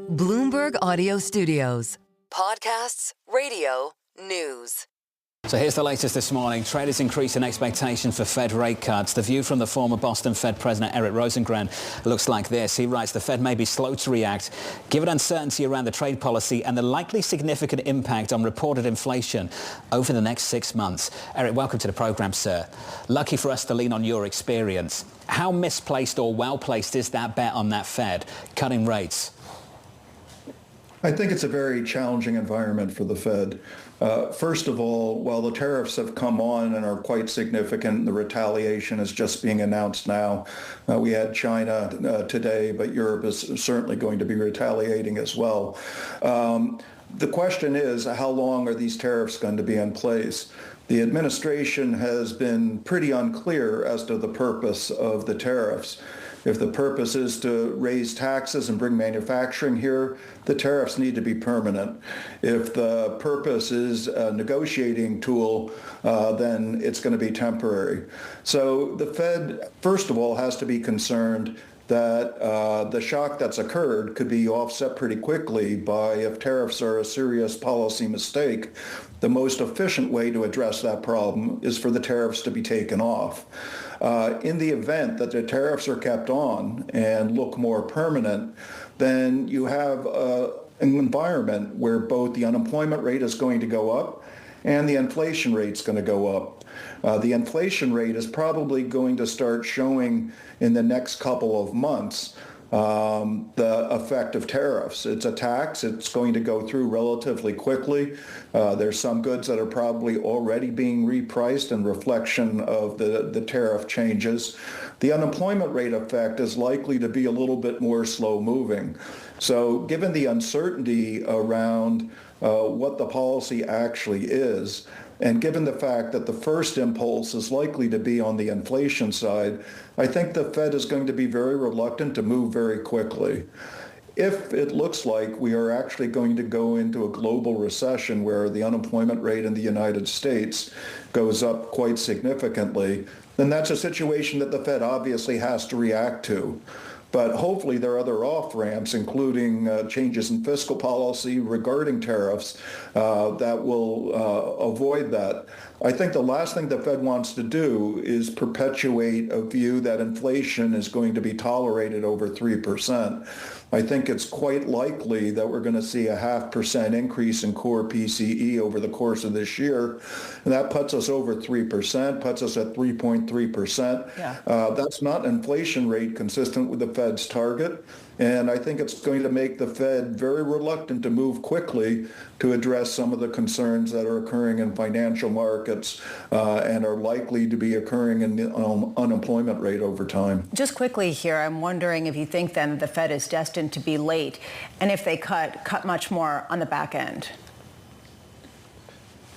Bloomberg Audio Studios. Podcasts, radio, news. So here's the latest this morning. Traders increasing expectations for Fed rate cuts. The view from the former Boston Fed President Eric Rosengren looks like this. He writes the Fed may be slow to react, given uncertainty around the trade policy and the likely significant impact on reported inflation over the next 6 months. Eric, welcome to the program, sir. Lucky for us to lean on your experience. How misplaced or well-placed is that bet on that Fed cutting rates? I think it's a very challenging environment for the Fed. First of all, while the tariffs have come on and are quite significant, the retaliation is just being announced now. We had China today, but Europe is certainly going to be retaliating as well. The question is, how long are these tariffs going to be in place? The administration has been pretty unclear as to the purpose of the tariffs. If the purpose is to raise taxes and bring manufacturing here, the tariffs need to be permanent. If the purpose is a negotiating tool, then it's going to be temporary. So the Fed, first of all, has to be concerned that the shock that's occurred could be offset pretty quickly by, if tariffs are a serious policy mistake, the most efficient way to address that problem is for the tariffs to be taken off. In the event that the tariffs are kept on and look more permanent, then you have an environment where both the unemployment rate is going to go up and the inflation rate is going to go up. The inflation rate is probably going to start showing in the next couple of months the effect of tariffs. It's a tax. It's going to go through relatively quickly. There's some goods that are probably already being repriced in reflection of the tariff changes. The unemployment rate effect is likely to be a little bit more slow moving. So given the uncertainty around what the policy actually is, and given the fact that the first impulse is likely to be on the inflation side, I think the Fed is going to be very reluctant to move very quickly. If it looks like we are actually going to go into a global recession where the unemployment rate in the United States goes up quite significantly, then that's a situation that the Fed obviously has to react to. But hopefully there are other off-ramps, including changes in fiscal policy regarding tariffs, that will avoid that. I think the last thing the Fed wants to do is perpetuate a view that inflation is going to be tolerated over 3%. I think it's quite likely that we're going to see a 0.5% increase in core PCE over the course of this year. And that puts us over 3%, puts us at 3.3%. Yeah. That's not an inflation rate consistent with the Fed's target. And I think it's going to make the Fed very reluctant to move quickly to address some of the concerns that are occurring in financial markets and are likely to be occurring in the unemployment rate over time. Just quickly here, I'm wondering if you think then the Fed is destined to be late, and if they cut much more on the back end.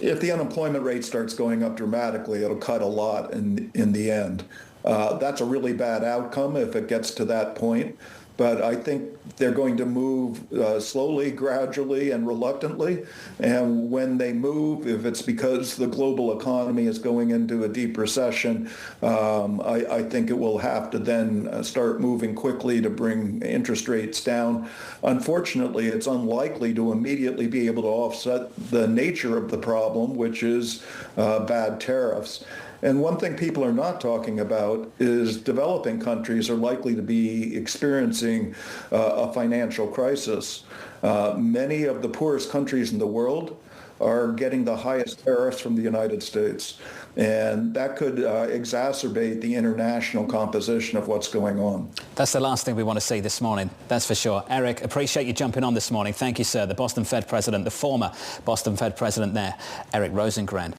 If the unemployment rate starts going up dramatically, it'll cut a lot in the end. That's a really bad outcome if it gets to that point. But I think they're going to move slowly, gradually, and reluctantly. And when they move, if it's because the global economy is going into a deep recession, I think it will have to then start moving quickly to bring interest rates down. Unfortunately, it's unlikely to immediately be able to offset the nature of the problem, which is bad tariffs. And one thing people are not talking about is developing countries are likely to be experiencing a financial crisis. Many of the poorest countries in the world are getting the highest tariffs from the United States. And that could exacerbate the international composition of what's going on. That's the last thing we want to see this morning, that's for sure. Eric, appreciate you jumping on this morning. Thank you, sir. The Boston Fed president, the former Boston Fed president there, Eric Rosengren.